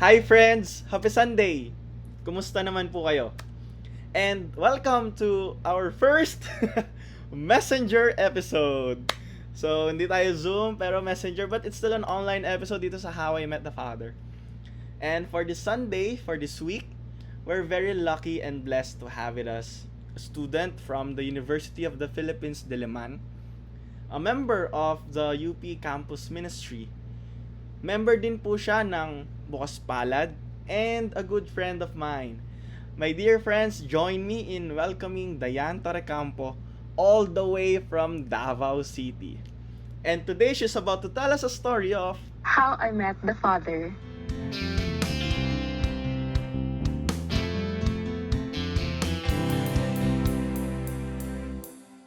Hi friends! Happy Sunday! Kumusta naman po kayo? And welcome to our first Messenger episode. So, hindi tayo Zoom pero Messenger, but it's still an online episode dito sa How I Met the Father. And for this Sunday, for this week, we're very lucky and blessed to have with us a student from the University of the Philippines, Diliman, a member of the UP Campus Ministry. Member din po siya ng Bukas Palad and a good friend of mine. My dear friends, join me in welcoming Dianne Torrecampo all the way from Davao City. And today she's about to tell us a story of How I Met the Father.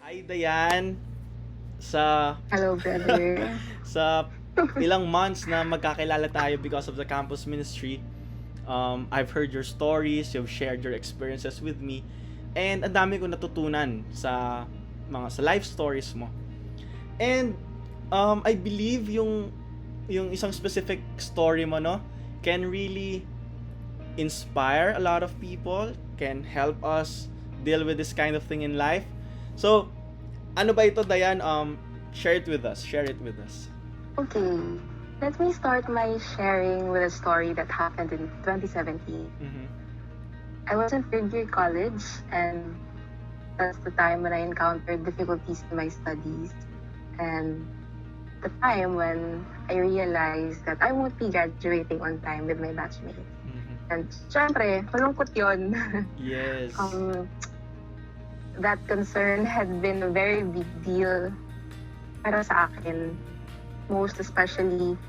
Hi Dianne. Sa Hello, brother. sa ilang months na magkakilala tayo because of the campus ministry, I've heard your stories, you've shared your experiences with me, and ang dami ko natutunan sa life stories mo. And I believe yung isang specific story mo, no, can really inspire a lot of people, can help us deal with this kind of thing in life. So, ano ba ito, Dianne? Share it with us. Okay, let me start my sharing with a story that happened in 2017. Mm-hmm. I was in third year college, and that's the time when I encountered difficulties in my studies, and the time when I realized that I won't be graduating on time with my batchmates. Mm-hmm. And syempre, malungkot yun. Yes. That concern had been a very big deal para sa akin. Most especially,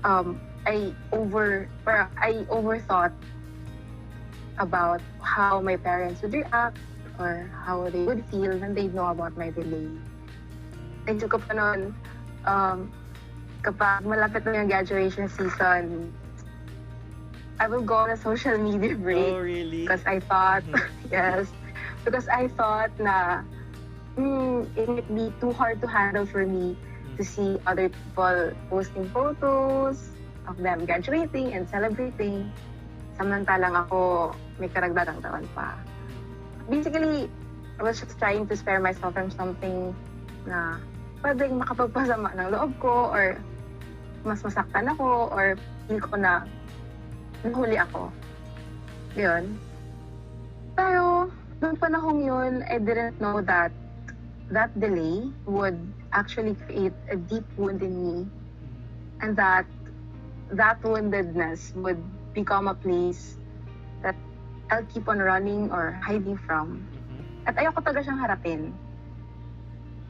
I overthought about how my parents would react or how they would feel when they know about my delay. Naisip ko pa noon, kapag malapit na yung graduation season, I will go on a social media break. Oh, really? Because I thought, yes, because I thought na it might be too hard to handle for me to see other people posting photos of them graduating and celebrating. Samantalang ako may karagdagang taon pa. Basically, I was just trying to spare myself from something na pwedeng makapagpasama ng loob ko or mas masaktan ako or feel ko na nahuli ako. Yun. Pero, noong panahong yun, I didn't know that that delay would actually create a deep wound in me, and that woundedness would become a place that I'll keep on running or hiding from. At ayoko talaga siyang harapin.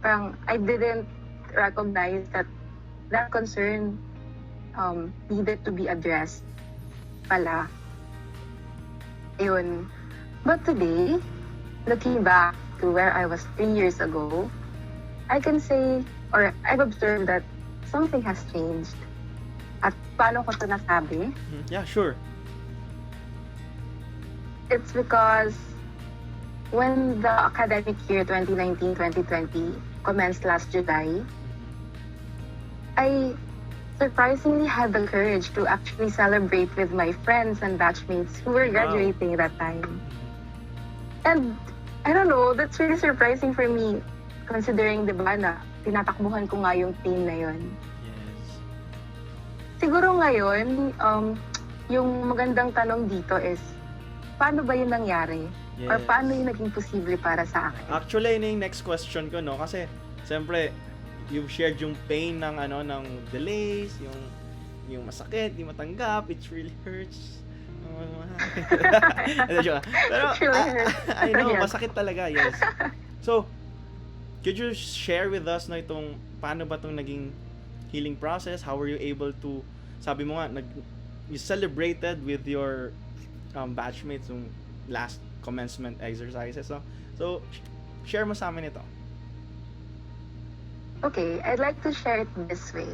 Parang I didn't recognize that concern needed to be addressed pala. Ayun. But today, looking back to where I was 3 years ago, I can say, or I've observed that something has changed. At paano ko ito nasabi? Yeah, sure. It's because when the academic year 2019-2020 commenced last July, I surprisingly had the courage to actually celebrate with my friends and batchmates who were graduating that time. And I don't know, that's really surprising for me, considering, di ba, na tinatakbuhan ko nga yung team na yun. Yes. Siguro ngayon, yung magandang tanong dito is, paano ba yun nangyari? Yes. Or paano yung naging posible para sa akin? Actually, yun yung next question ko, no? Kasi, siyempre, you've shared yung pain ng delays, yung masakit, yung matanggap, it really hurts. Pero, I know, masakit talaga, yes. So, could you share with us na itong, paano ba itong naging healing process? How were you able to, sabi mo nga, you celebrated with your batchmates yung last commencement exercises. So, share mo sa amin ito. Okay, I'd like to share it this way.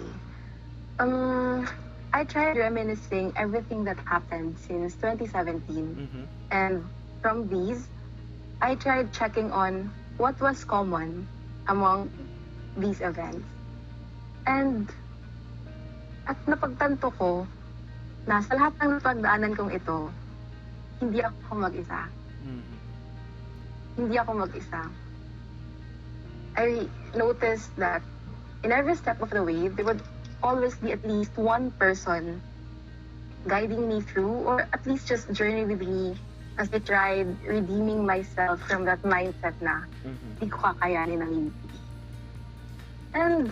I tried reminiscing everything that happened since 2017. Mm-hmm. And from these, I tried checking on what was common among these events. And at napagtanto ko na sa lahat ng pagdaanan kong ito, hindi ako mag-isa. Mhm. Hindi ako mag-isa. I noticed that in every step of the way, there would always be at least one person guiding me through, or at least just journey with me as I tried redeeming myself from that mindset na hindi ko kakayanin ang hindi. And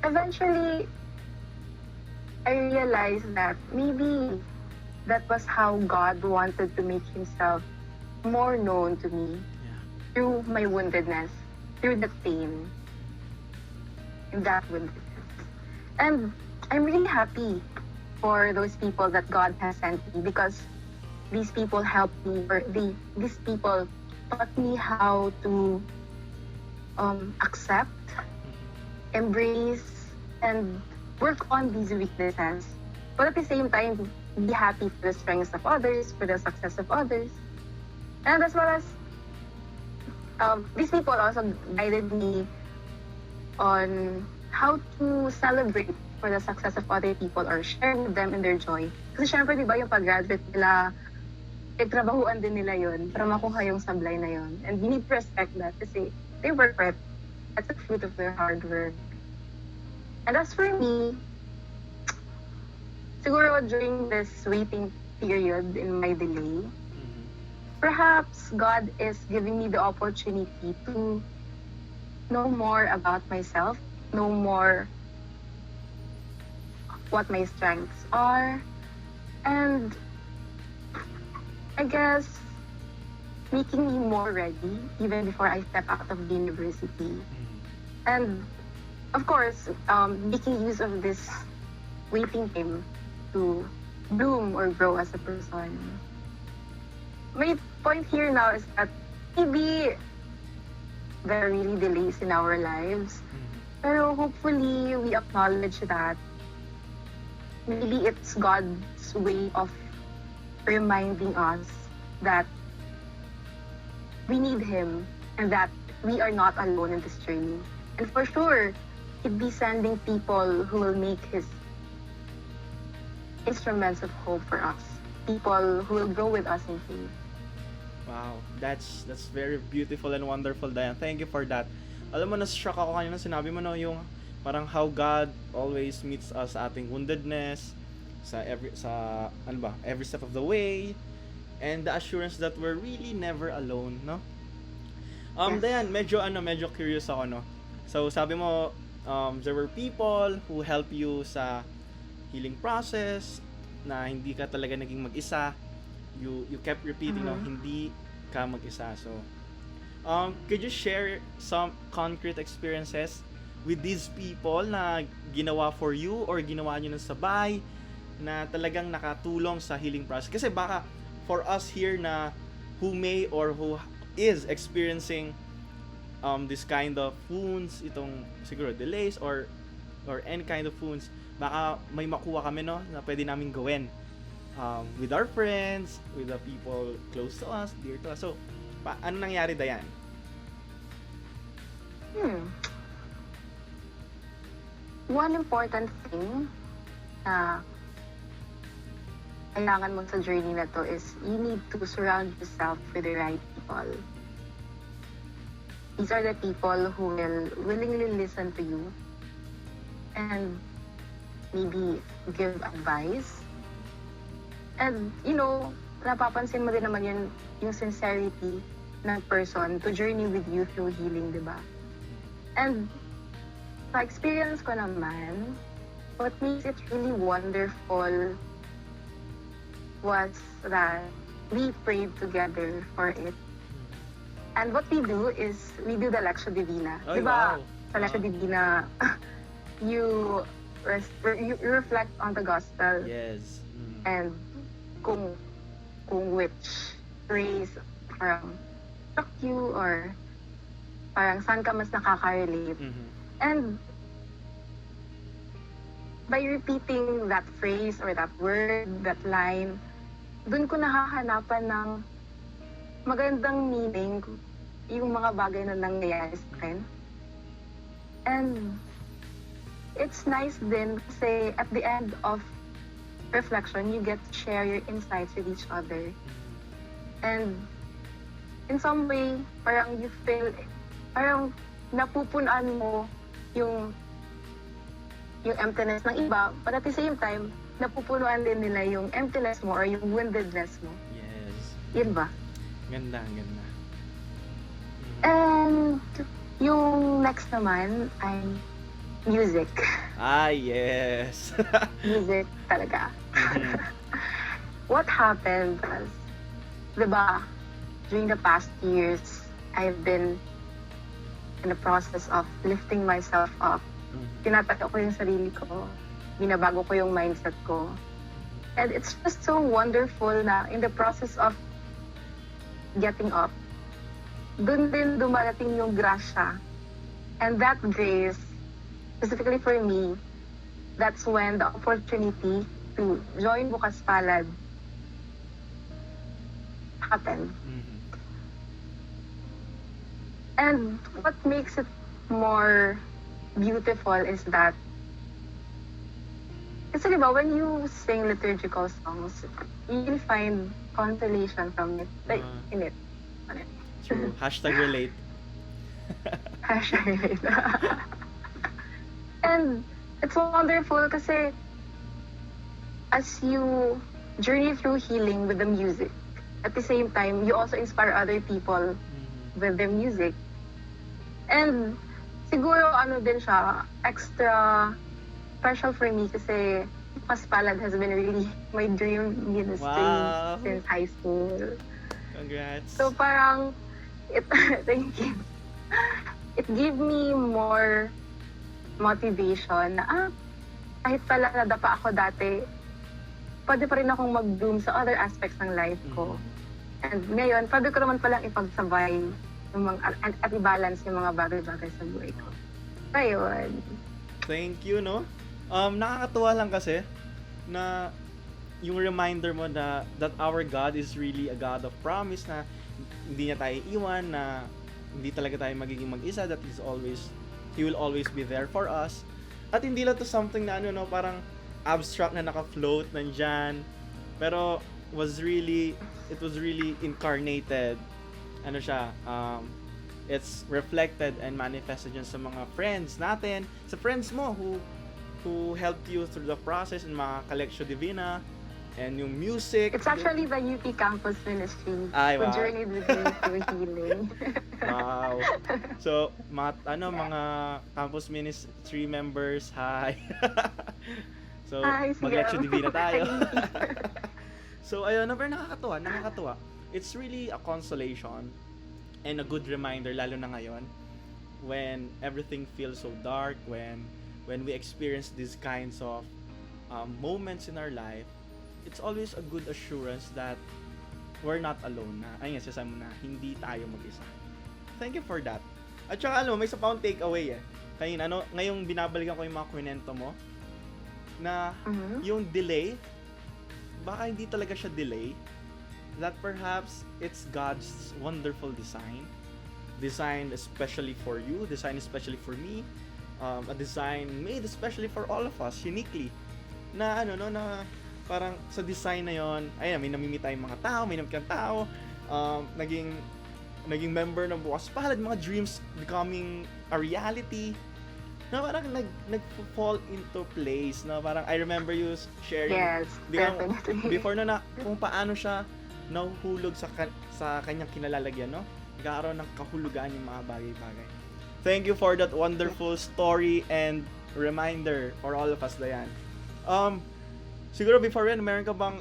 eventually, I realized that maybe that was how God wanted to make himself more known to me through my woundedness, through the pain in that woundedness. And I'm really happy for those people that God has sent me, because these people helped me, or these people taught me how to accept, embrace, and work on these weaknesses, but at the same time be happy for the strengths of others, for the success of others. And as well as these people also guided me on how to celebrate for the success of other people, or share with them in their joy. Kasi syempre, di ba, yung pag-graduate nila, trabahuan din nila yun para makuha yung sablay na yun. And you need to respect that kasi they work for it. That's the fruit of their hard work. And as for me, siguro during this waiting period in my delay, perhaps God is giving me the opportunity to know more about myself, know more what my strengths are, and I guess making me more ready even before I step out of the university. And of course, making use of this waiting time to bloom or grow as a person. My point here now is that maybe there are really delays in our lives, pero hopefully we acknowledge that maybe it's God's way of reminding us that we need Him and that we are not alone in this journey. And for sure, He'd be sending people who will make His instruments of hope for us. People who will grow with us in faith. Wow, that's very beautiful and wonderful, Dianne. Thank you for that. Alam mo, na-shock ako kanina sinabi mo, no, yung parang how God always meets us sa ating woundedness, sa every step of the way, and the assurance that we're really never alone, no? Yes. Dianne, medyo curious ako, no? So, sabi mo, there were people who help you sa healing process, na hindi ka talaga naging mag-isa. You kept repeating, no, hindi ka mag-isa. So, could you share some concrete experiences with these people na ginawa for you or ginawa nyo ng sabay na talagang nakatulong sa healing process? Kasi baka for us here na who may or who is experiencing this kind of wounds, itong siguro delays or any kind of wounds, baka may makuha kami, no, na pwede namin gawin with our friends, with the people close to us, dear to us. So, ano nangyari, Dianne? One important thing na kailangan mo sa journey na to is you need to surround yourself with the right people. These are the people who will willingly listen to you and maybe give advice. And, you know, napapansin mo din naman yun, yung sincerity ng person to journey with you through healing, di ba? And sa experience ko naman, what makes it really wonderful was that we prayed together for it. And what we do is, we do the Lectio Divina. Ay, diba? wow. Sa Lectio Divina, you reflect on the Gospel. Yes. And kung which phrase parang struck you or parang saan ka mas nakaka-relate. And by repeating that phrase or that word, that line, dun ko nakahanapan ng magandang meaning yung mga bagay na nangyayari sa akin. And it's nice din kasi at the end of reflection, you get to share your insights with each other. And in some way, parang you feel, parang napupunan mo yung emptiness ng iba, but at the same time, napupunuan din nila yung emptiness mo or yung woundedness mo. Yes. Yun ba? Ganda, ganda. And yung next naman ay music. Ah, yes. Music talaga. Mhm. What happened was, diba, during the past years, I've been in the process of lifting myself up. Tinatayo ko yung sarili ko. Binabago ko yung mindset ko. And it's just so wonderful na in the process of getting up, dun din dumarating yung grasya. And that grace, specifically for me, that's when the opportunity to join Bukas Palad happened. And what makes it more beautiful is that, kasi diba, when you sing liturgical songs, you'll find consolation from it, like, in it. True. Hashtag relate. Hashtag relate. And it's wonderful kasi as you journey through healing with the music, at the same time, you also inspire other people with their music. And siguro ano din siya, extra special for me kasi Bukas Palad has been really my dream ministry Wow. since high school. Congrats. So parang, thank you. It gave me more motivation na kahit pala nadapa ako dati, pwede pa rin akong mag-bloom sa other aspects ng life ko. And ngayon, pwede ko naman palang ipagsabay yung at i-balance yung mga bagay-bagay sa buhay ko. Ayun. Thank you, no? Nakakatuwa lang kasi na yung reminder mo na that our God is really a God of promise, na hindi niya tayo iwan, na hindi talaga tayo magiging mag-isa, that He will always be there for us. At hindi lang to something na ano, no, parang abstract na naka-float nandyan, pero it was really incarnated. Ano siya, it's reflected and manifested yun sa mga friends natin, sa friends mo who helped you through the process in mga Collectio Divina and yung music. It's actually the UP Campus Ministry Ay, who wow. journeyed with me through healing. Wow. So, mga campus ministry members, hi. So, Hi, sige. mag-Lectio Divina tayo. So, ayun, pero nakakatuwa. It's really a consolation and a good reminder, lalo na ngayon, when everything feels so dark, when we experience these kinds of moments in our life, it's always a good assurance that we're not alone na. Ayun nga, sasabi mo na, hindi tayo mag-isa. Thank you for that. At saka alam mo, may isa pa akong takeaway eh. Ngayong binabalikan ko yung mga kwento mo, na yung delay, baka hindi talaga siya delay, that perhaps it's God's wonderful design especially for you, design especially for me, a design made especially for all of us, uniquely, na na parang sa design na yon, ayun, may namimit tayong mga tao, may namimit kang tao, naging member ng Bukas Palad, mga dreams becoming a reality, na parang nag-fall into place, na parang I remember you sharing, Yes, definitely. before na kung paano siya nahuhulog sa kanyang kinalalagyan, no? Nagkakaroon ng kahulugan yung mga bagay-bagay. Thank you for that wonderful story and reminder for all of us, Dianne. Siguro before yan, meron ka bang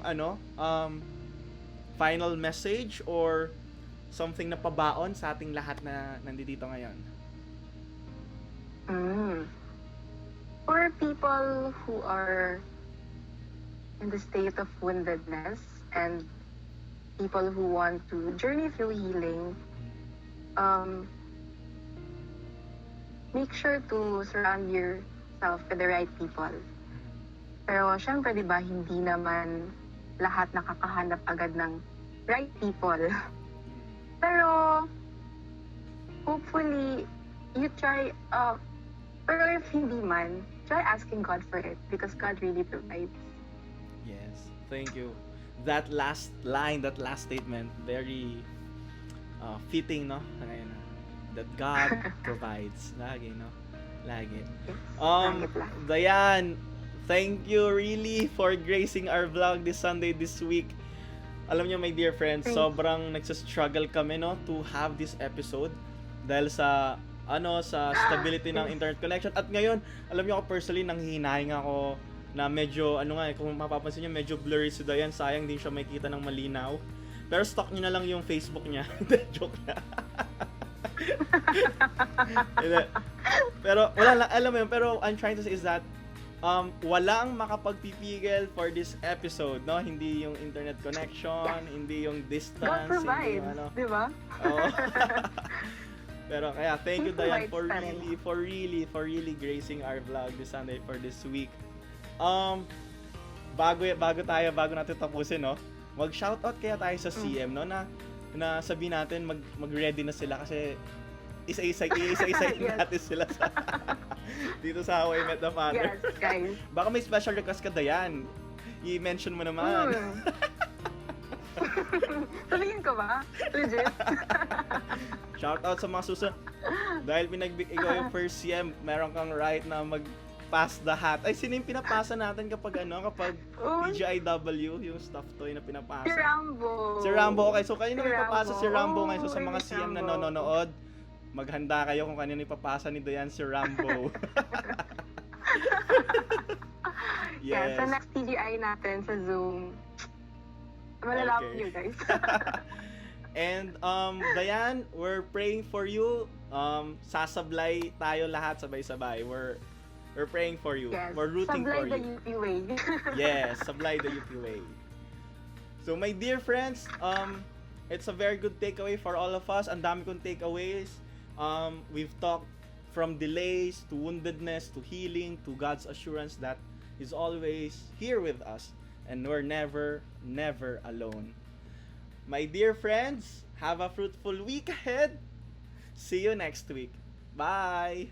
final message or something na pabaon sa ating lahat na nandito ngayon? For people who are in the state of woundedness and people who want to journey through healing, make sure to surround yourself with the right people. Pero syempre, di ba, hindi naman lahat nakakahanap agad ng right people. Pero hopefully, you try, pero if hindi man, try asking God for it because God really provides. Yes. Thank you. That last line, that last statement, very fitting, no? Ngayon, that God provides. Lagi, no? Lagi. Yes. Um, Langit lang. Diane, thank you really for gracing our vlog this Sunday, this week. Alam niyo, my dear friends, Thanks. sobrang nagsa-struggle kami, no, to have this episode dahil sa sa stability ng internet connection. At ngayon, alam niyo ako personally, nanghihinaing ako na medyo, kung mapapansin niyo, medyo blurry si Diane. Sayang din siya makita ng malinaw. Pero stock niyo na lang yung Facebook niya. Joke na. Pero, wala lang, alam mo yun, pero I'm trying to say is that, walang makapagpipigil for this episode, no? Hindi yung internet connection, hindi yung distance, God hindi provides, yung di ba? Oo. Pero kaya thank you, He Diane, provides for really gracing our vlog this Sunday for this week. Bago natin tapusin, no? Mag-shoutout kaya tayo sa CM, no? Na sabihin natin mag-ready na sila kasi isa-isa Yes. natin sila sa dito sa How I Met the Father. Yes, guys. Baka may special request ka, Diane. I-mention mo naman. Sabihin ko ba? Legit? Shout out sa mga susunod. Dahil ikaw yung first CM, meron kang right na mag-pass the hat. Ay, sino yung pinapasa natin kapag TGIW, yung stuffed toy na pinapasa? Si Rambo. Si Rambo, okay. So, kanino Si may papasa si Rambo Rambo. ngayon? So, sa mga Si CM na Rambo. nanonood, maghanda kayo kung kanino ipapasa ni Diane si Rambo. Yeah, sa next TGI natin sa Zoom, malalapit Okay. you guys. And Diane, we're praying for you. Sasablay tayo lahat sabay-sabay. We're praying for you. Yes. We're rooting for Sablay the you. UP way. Yes, sablay the UP way. So my dear friends, it's a very good takeaway for all of us. Ang dami kong takeaways. We've talked from delays to woundedness to healing to God's assurance that He's always here with us and we're never alone. My dear friends, have a fruitful week ahead. See you next week. Bye!